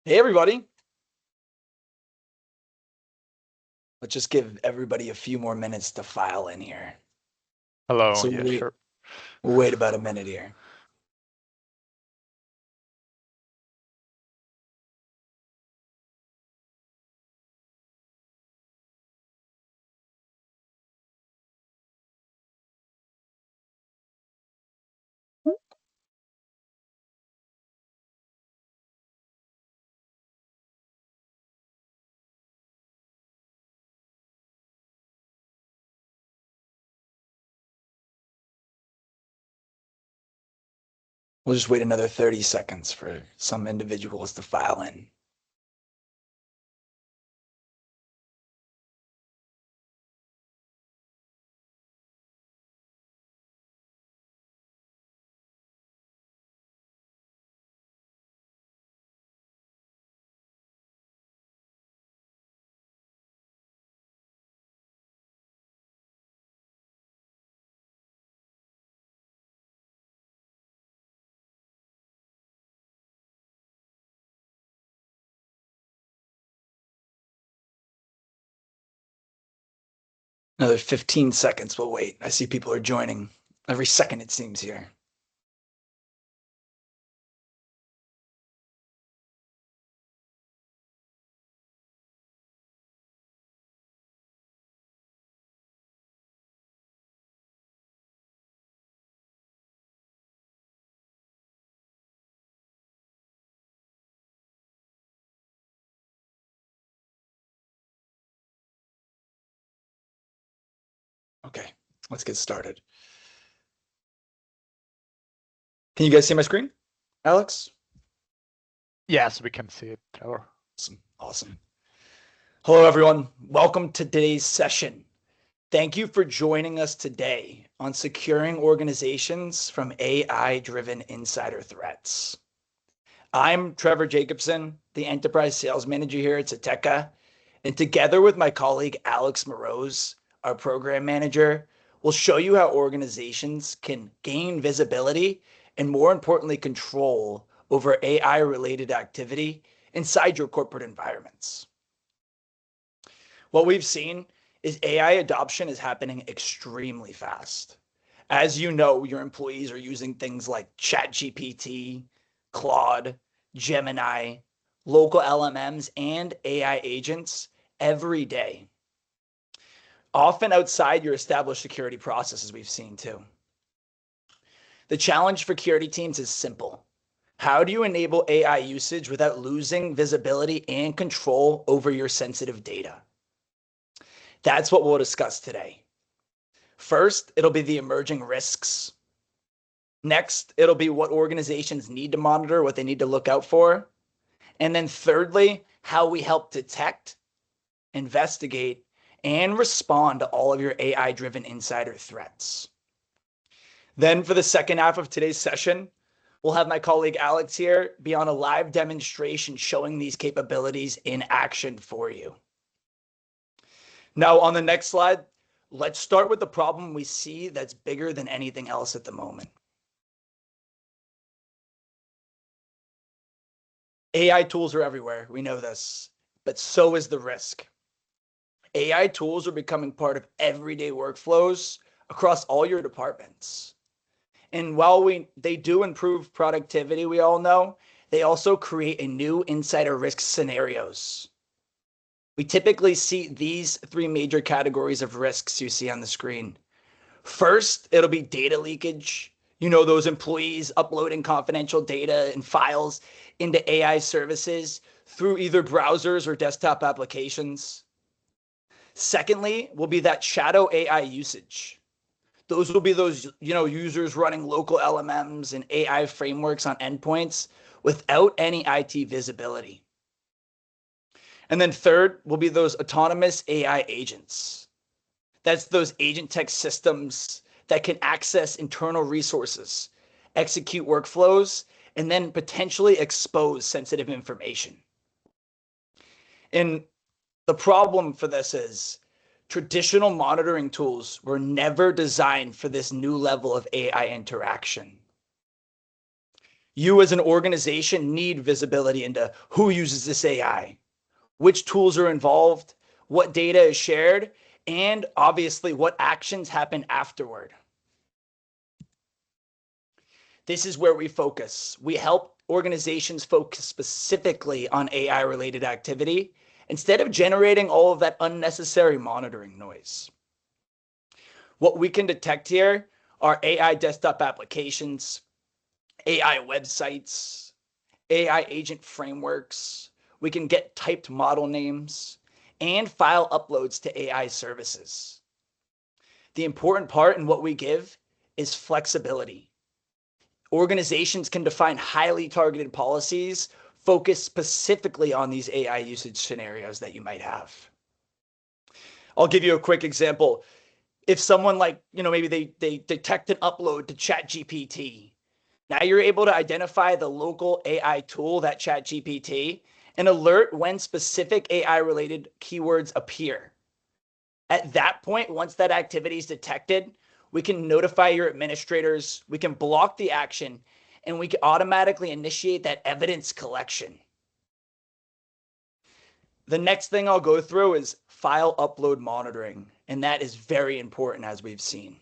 Hey, everybody. Let's just give everybody a few more minutes to file in here. Hello, So yeah, sure. we'll wait about a minute here. We'll just wait another 30 seconds for some individuals to file in. Another 15 seconds. We'll wait. I see people are joining every second, it seems here. Okay, let's get started. Can you guys see my screen, Alex? Yes, we can see it, Trevor. Awesome. Awesome. Hello, everyone. Welcome to today's session. Thank you for joining us today on securing organizations from AI-driven insider threats. I'm Trevor Jacobson, the enterprise sales manager here at Syteca, and together with my colleague Alex Morose, our program manager, we'll show you how organizations can gain visibility and, more importantly, control over AI-related activity inside your corporate environments. What we've seen is AI adoption is happening extremely fast. As you know, your employees are using things like ChatGPT, Claude, Gemini, local LLMs, and AI agents every day, often outside your established security processes we've seen too. The challenge for security teams is simple. How do you enable AI usage without losing visibility and control over your sensitive data? That's what we'll discuss today. First, it'll be the emerging risks. Next, it'll be what organizations need to monitor, what they need to look out for. And then thirdly, how we help detect, investigate, and respond to all of your AI-driven insider threats. Then for the second half of today's session, we'll have my colleague Alex here be on a live demonstration showing these capabilities in action for you. Now, on the next slide, let's start with the problem we see that's bigger than anything else at the moment. AI tools are everywhere. We know this, but so is the risk. AI tools are becoming part of everyday workflows across all your departments. And while they do improve productivity, we all know, they also create a new insider risk scenarios. We typically see these three major categories of risks you see on the screen. First, it'll be data leakage. You know, those employees uploading confidential data and files into AI services through either browsers or desktop applications. Secondly, will be that shadow AI usage. Those will be those, users running local LLMs and AI frameworks on endpoints without any IT visibility. And then third will be those autonomous AI agents. That's those agent tech systems that can access internal resources, execute workflows, and then potentially expose sensitive information. And the problem for this is traditional monitoring tools were never designed for this new level of AI interaction. You as an organization need visibility into who uses this AI, which tools are involved, what data is shared, and obviously what actions happen afterward. This is where we focus. We help organizations focus specifically on AI related activity instead of generating all of that unnecessary monitoring noise. What we can detect here are AI desktop applications, AI websites, AI agent frameworks. We can get typed model names and file uploads to AI services. The important part in what we give is flexibility. Organizations can define highly targeted policies focused specifically on these AI usage scenarios that you might have. I'll give you a quick example. If someone maybe they detect an upload to ChatGPT, now you're able to identify the local AI tool, that ChatGPT, and alert when specific AI related keywords appear. At that point, once that activity is detected, we can notify your administrators, we can block the action, and we can automatically initiate that evidence collection. The next thing I'll go through is file upload monitoring, and that is very important, as we've seen.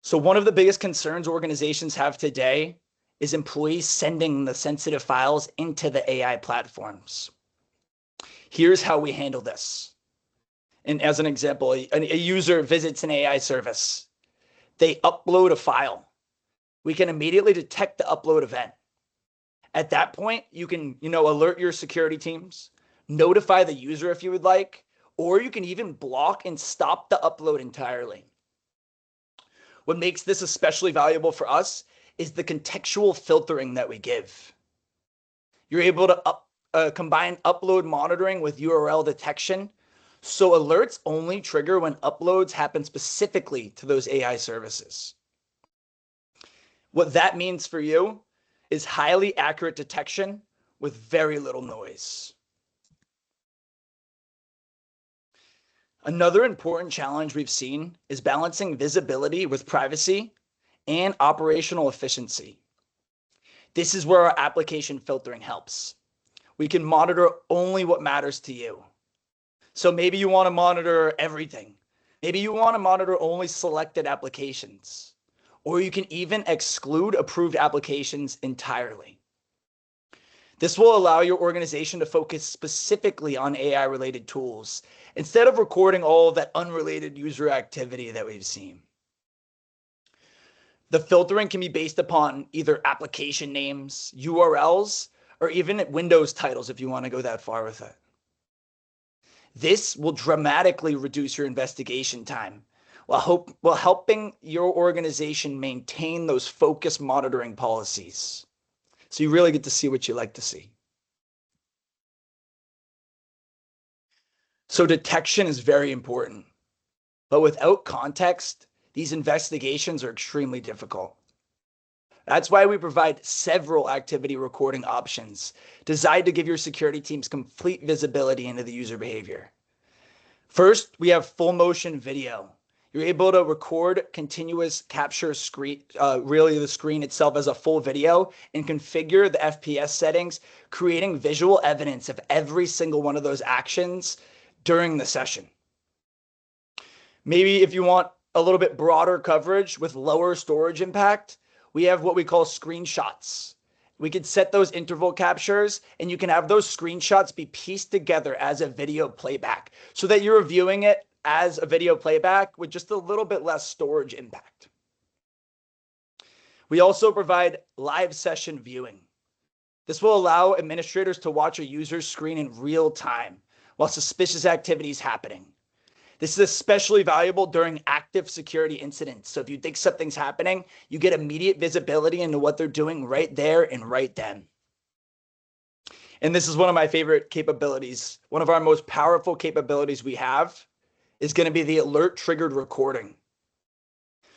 So one of the biggest concerns organizations have today is employees sending the sensitive files into the AI platforms. Here's how we handle this. And as an example, a user visits an AI service. They upload a file. We can immediately detect the upload event. At that point, you can, alert your security teams, notify the user if you would like, or you can even block and stop the upload entirely. What makes this especially valuable for us is the contextual filtering that we give. You're able to combine upload monitoring with URL detection, so alerts only trigger when uploads happen specifically to those AI services. What that means for you is highly accurate detection with very little noise. Another important challenge we've seen is balancing visibility with privacy and operational efficiency. This is where our application filtering helps. We can monitor only what matters to you. So maybe you want to monitor everything. Maybe you want to monitor only selected applications, or you can even exclude approved applications entirely. This will allow your organization to focus specifically on AI-related tools instead of recording all of that unrelated user activity that we've seen. The filtering can be based upon either application names, URLs, or even Windows titles if you want to go that far with it. This will dramatically reduce your investigation time while helping your organization maintain those focused monitoring policies. So you really get to see what you like to see. So detection is very important, but without context, these investigations are extremely difficult. That's why we provide several activity recording options designed to give your security teams complete visibility into the user behavior. First, we have full motion video. You're able to record continuous capture screen, really the screen itself as a full video, and configure the FPS settings, creating visual evidence of every single one of those actions during the session. Maybe if you want a little bit broader coverage with lower storage impact, we have what we call screenshots. We could set those interval captures, and you can have those screenshots be pieced together as a video playback so that you're viewing it as a video playback with just a little bit less storage impact. We also provide live session viewing. This will allow administrators to watch a user's screen in real time while suspicious activity is happening. This is especially valuable during active security incidents. So if you think something's happening, you get immediate visibility into what they're doing right there and right then. And this is one of my favorite capabilities. One of our most powerful capabilities we have is going to be the alert triggered recording.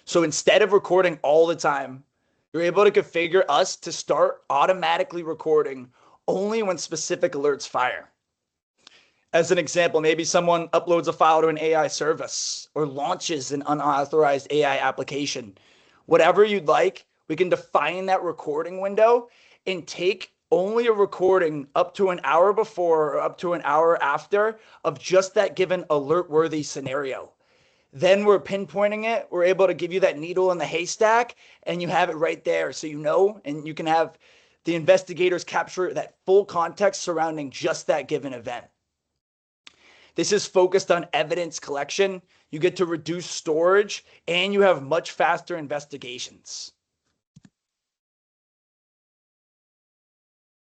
So instead of recording all the time, you're able to configure us to start automatically recording only when specific alerts fire. As an example, maybe someone uploads a file to an AI service or launches an unauthorized AI application. Whatever you'd like, we can define that recording window and take only a recording up to an hour before or up to an hour after of just that given alert-worthy scenario. Then we're pinpointing it. We're able to give you that needle in the haystack, and you have it right there. So you know, and you can have the investigators capture that full context surrounding just that given event. This is focused on evidence collection. You get to reduce storage, and you have much faster investigations.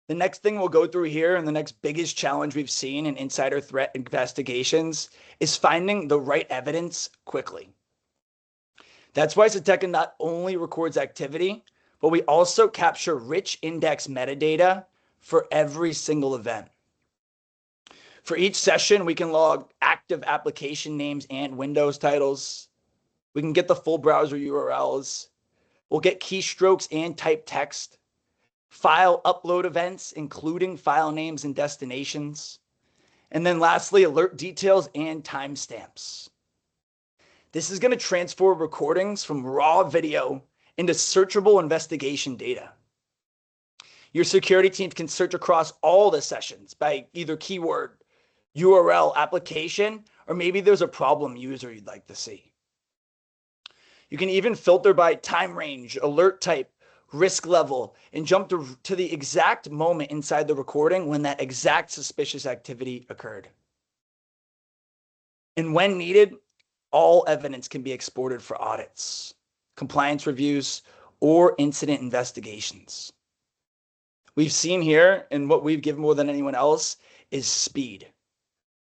The next thing we'll go through here, and the next biggest challenge we've seen in insider threat investigations, is finding the right evidence quickly. That's why Syteca not only records activity, but we also capture rich index metadata for every single event. For each session, we can log active application names and Windows titles. We can get the full browser URLs. We'll get keystrokes and type text, file upload events, including file names and destinations. And then lastly, alert details and timestamps. This is going to transform recordings from raw video into searchable investigation data. Your security teams can search across all the sessions by either keyword, URL, application, or maybe there's a problem user you'd like to see. You can even filter by time range, alert type, risk level, and jump to the exact moment inside the recording when that exact suspicious activity occurred. And when needed, all evidence can be exported for audits, compliance reviews, or incident investigations. We've seen here, and what we've given more than anyone else, is speed.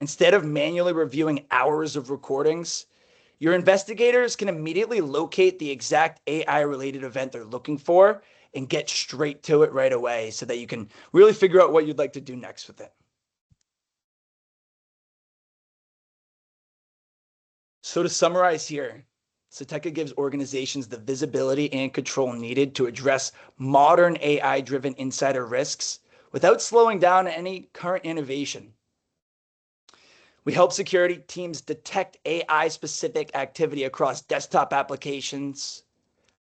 Instead of manually reviewing hours of recordings, your investigators can immediately locate the exact AI-related event they're looking for and get straight to it right away so that you can really figure out what you'd like to do next with it. So to summarize here, Syteca gives organizations the visibility and control needed to address modern AI-driven insider risks without slowing down any current innovation. We help security teams detect AI-specific activity across desktop applications,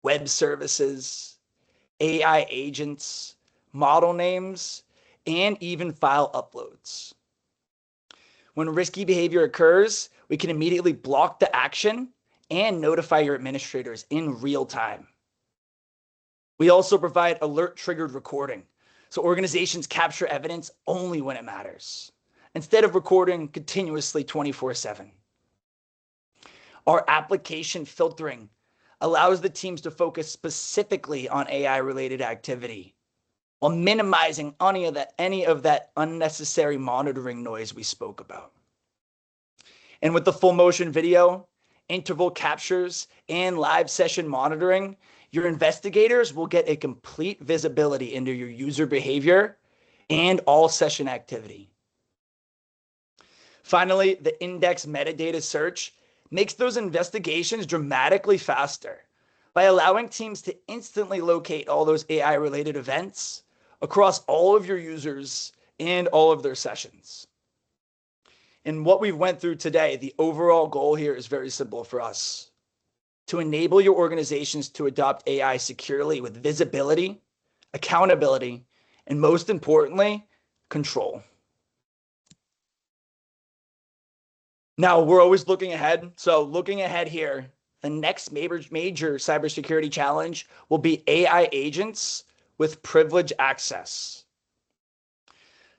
web services, AI agents, model names, and even file uploads. When risky behavior occurs, we can immediately block the action and notify your administrators in real time. We also provide alert-triggered recording, so organizations capture evidence only when it matters, instead of recording continuously 24/7. Our application filtering allows the teams to focus specifically on AI-related activity while minimizing any of that unnecessary monitoring noise we spoke about. And with the full motion video, interval captures, and live session monitoring, your investigators will get a complete visibility into your user behavior and all session activity. Finally, the index metadata search makes those investigations dramatically faster by allowing teams to instantly locate all those AI-related events across all of your users and all of their sessions. And what we've went through today, the overall goal here is very simple for us: to enable your organizations to adopt AI securely with visibility, accountability, and most importantly, control. Now, we're always looking ahead. So looking ahead here, the next major cybersecurity challenge will be AI agents with privileged access.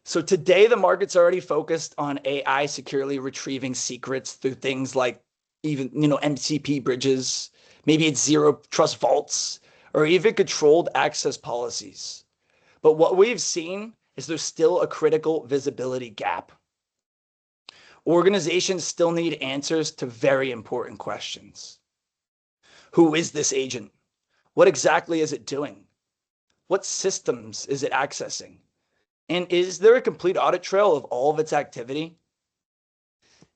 So today, the market's already focused on AI securely retrieving secrets through things like even, MCP bridges, maybe it's zero trust vaults, or even controlled access policies. But what we've seen is there's still a critical visibility gap. Organizations still need answers to very important questions. Who is this agent? What exactly is it doing? What systems is it accessing? And is there a complete audit trail of all of its activity?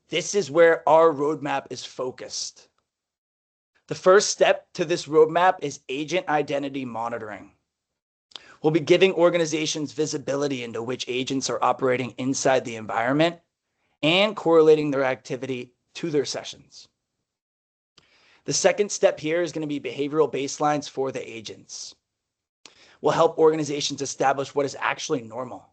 This is where our roadmap is focused. The first step to this roadmap is agent identity monitoring. We'll be giving organizations visibility into which agents are operating inside the environment and correlating their activity to their sessions. The second step here is going to be behavioral baselines for the agents. We'll help organizations establish what is actually normal.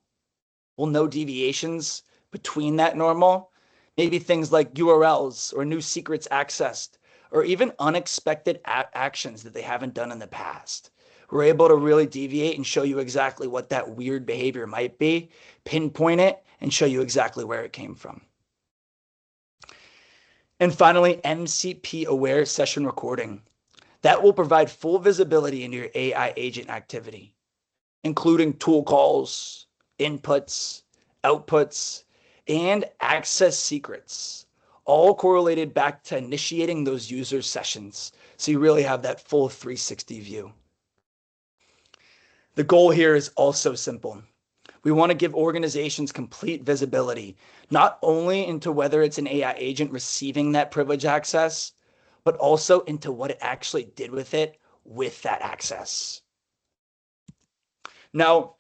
We'll know deviations between that normal, maybe things like URLs or new secrets accessed, or even unexpected actions that they haven't done in the past. We're able to really deviate and show you exactly what that weird behavior might be, pinpoint it, and show you exactly where it came from. And finally, MCP aware session recording. That will provide full visibility into your AI agent activity, including tool calls, inputs, outputs, and access secrets, all correlated back to initiating those user sessions. So you really have that full 360 view. The goal here is also simple. We want to give organizations complete visibility, not only into whether it's an AI agent receiving that privilege access, but also into what it actually did with it with that access. Now,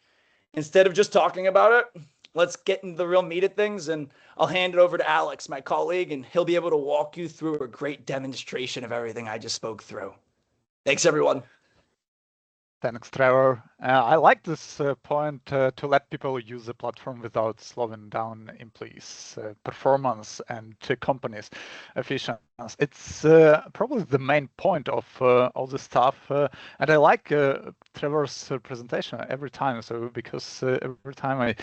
instead of just talking about it, let's get into the real meat of things, and I'll hand it over to Alex, my colleague, and he'll be able to walk you through a great demonstration of everything I just spoke through. Thanks, everyone. Thanks, Trevor. I like this point to let people use the platform without slowing down employees' performance and companies' efficiency. It's probably the main point of all this stuff, and I like Trevor's presentation every time. So because every time I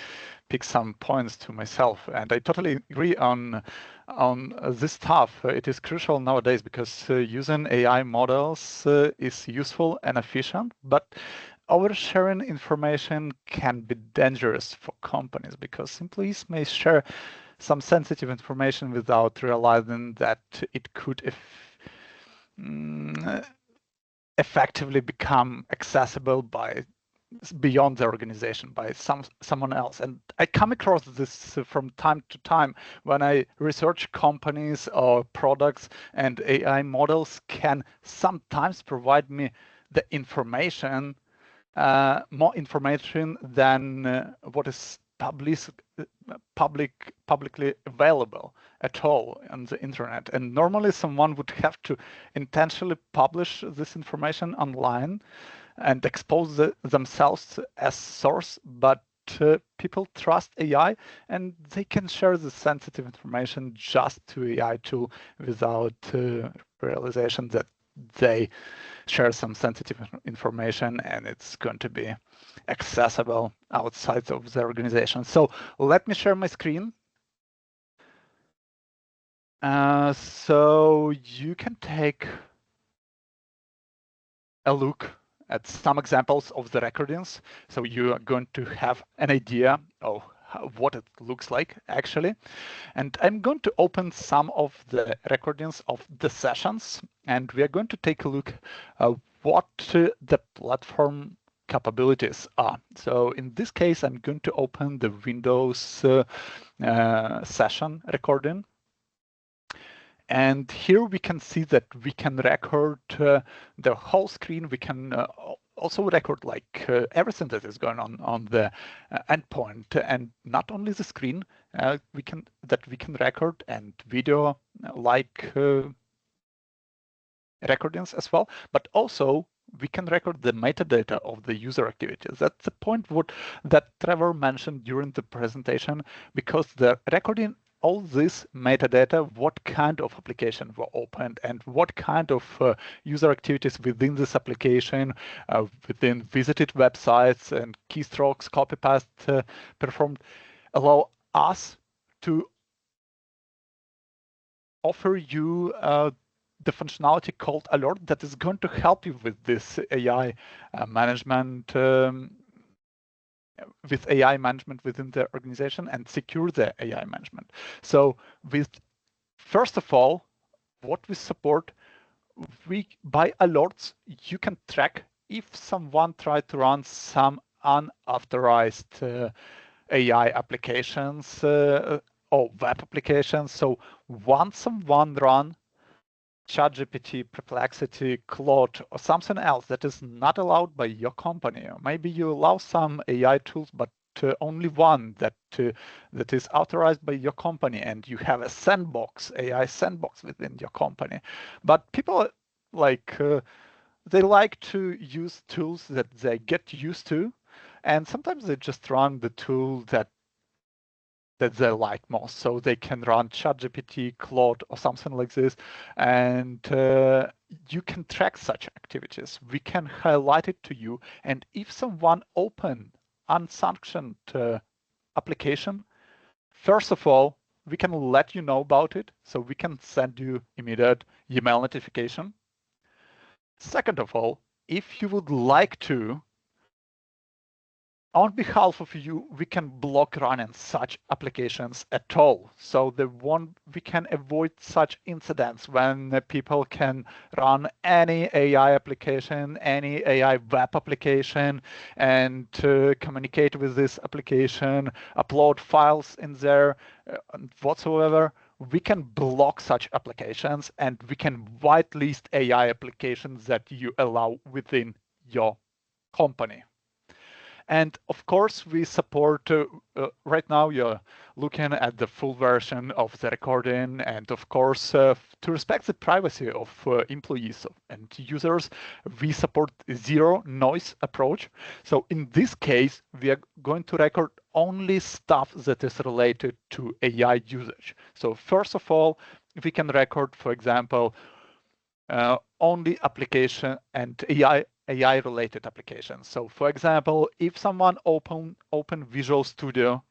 pick some points to myself, and I totally agree on this stuff. It is crucial nowadays because using AI models is useful and efficient, but oversharing information can be dangerous for companies because employees may share some sensitive information without realizing that it could effectively become accessible by beyond the organization by someone else. And I come across this from time to time when I research companies or products, and AI models can sometimes provide me the information, more information than what is publicly available at all on the internet. And normally someone would have to intentionally publish this information online and expose themselves as source, but people trust AI and they can share the sensitive information just to AI tool without realization that they share some sensitive information and it's going to be accessible outside of the organization. So let me share my screen. So you can take a look at some examples of the recordings. So you are going to have an idea of what it looks like actually. And I'm going to open some of the recordings of the sessions, and we are going to take a look at what the platform capabilities are. So in this case, I'm going to open the Windows session recording. And here we can see that we can record the whole screen. We can also record like everything that is going on the endpoint, and not only the screen. We can record and video like recordings as well, but also we can record the metadata of the user activities. That's the point that Trevor mentioned during the presentation, because the recording all this metadata, what kind of application were opened and what kind of user activities within this application, within visited websites and keystrokes, copy paste performed, allow us to offer you the functionality called alert that is going to help you with this AI management with AI management within the organization and secure the AI management. So first of all, what we support, by alerts, you can track if someone tried to run some unauthorized AI applications or web applications. So once someone run ChatGPT, Perplexity, Claude, or something else that is not allowed by your company. Or maybe you allow some AI tools, but only one that is authorized by your company, and you have a sandbox, AI sandbox within your company. But people They like to use tools that they get used to, and sometimes they just run the tool that they like most. So they can run ChatGPT, Claude, or something like this, and you can track such activities. We can highlight it to you, and if someone open unsanctioned application, first of all, we can let you know about it, so we can send you immediate email notification. Second of all, if you would like to, on behalf of you, we can block running such applications at all. So we can avoid such incidents when people can run any AI application, any AI web application, and communicate with this application, upload files in there, whatsoever. We can block such applications, and we can whitelist AI applications that you allow within your company. And of course, we support, right now you're looking at the full version of the recording. And of course, to respect the privacy of employees and users, we support zero noise approach. So in this case, we are going to record only stuff that is related to AI usage. So first of all, we can record, for example, only application and AI related applications. So for example, if someone open Visual Studio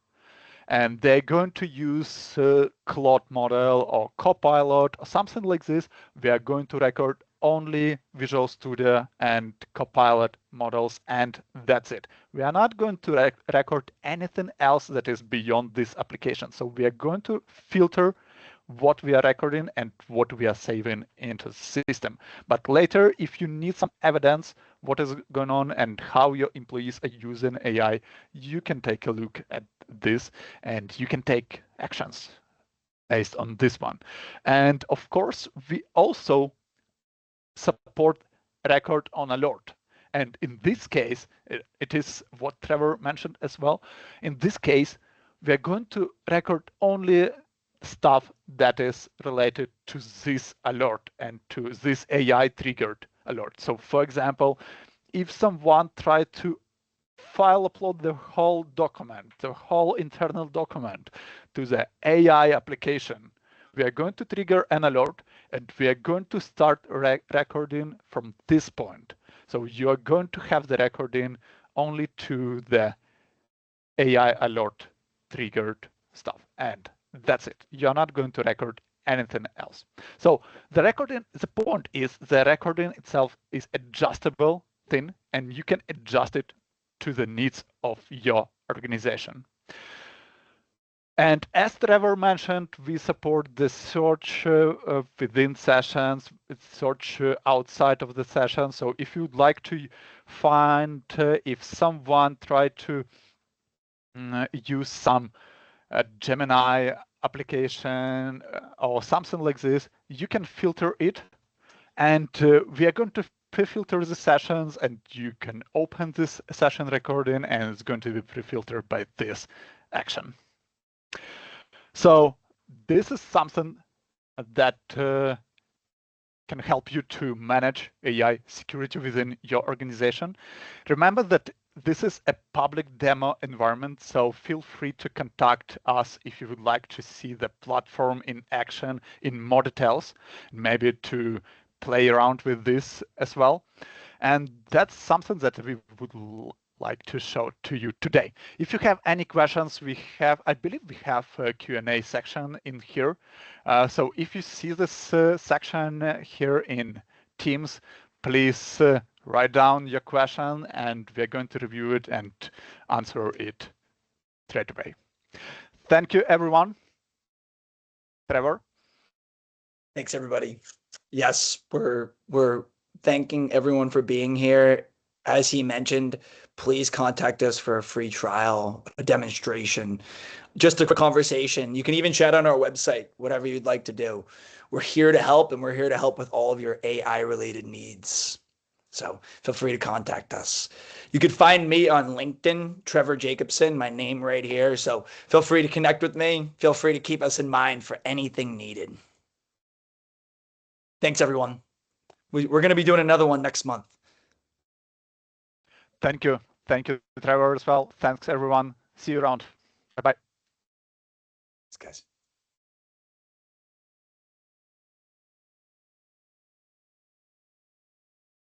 and they're going to use Claude model or Copilot or something like this, we are going to record only Visual Studio and Copilot models, and that's it. We are not going to record anything else that is beyond this application. So we are going to filter what we are recording and what we are saving into the system. But later, if you need some evidence what is going on and how your employees are using AI, you can take a look at this and you can take actions based on this one. And of course, we also support record on alert. And in this case, it is what Trevor mentioned as well. In this case, we're going to record only stuff that is related to this alert and to this AI triggered alert. So for example, if someone tried to file upload the whole document, the whole internal document to the AI application, we are going to trigger an alert and we are going to start recording from this point. So you are going to have the recording only to the AI alert triggered stuff. And that's it. You're not going to record anything else. So the point is the recording itself is adjustable thing, and you can adjust it to the needs of your organization. And as Trevor mentioned, we support the search within sessions, search outside of the session. So if you'd like to find if someone tried to use some Gemini application or something like this, you can filter it. And we are going to pre-filter the sessions, and you can open this session recording and it's going to be pre-filtered by this action. So this is something that can help you to manage AI security within your organization. Remember that this is a public demo environment, so feel free to contact us if you would like to see the platform in action in more details, maybe to play around with this as well. And that's something that we would like to show to you today. If you have any questions, I believe we have a Q&A section in here. So if you see this section here in Teams, please write down your question and we're going to review it and answer it straight away. Thank you, everyone. Trevor? Thanks, everybody. Yes, we're thanking everyone for being here. As he mentioned, please contact us for a free trial, a demonstration, just a quick conversation. You can even chat on our website, whatever you'd like to do. We're here to help, and we're here to help with all of your AI-related needs. So feel free to contact us. You could find me on LinkedIn, Trevor Jacobson, my name right here. So feel free to connect with me. Feel free to keep us in mind for anything needed. Thanks, everyone. We're going to be doing another one next month. Thank you. Thank you, Trevor, as well. Thanks, everyone. See you around. Bye-bye. Thanks, guys.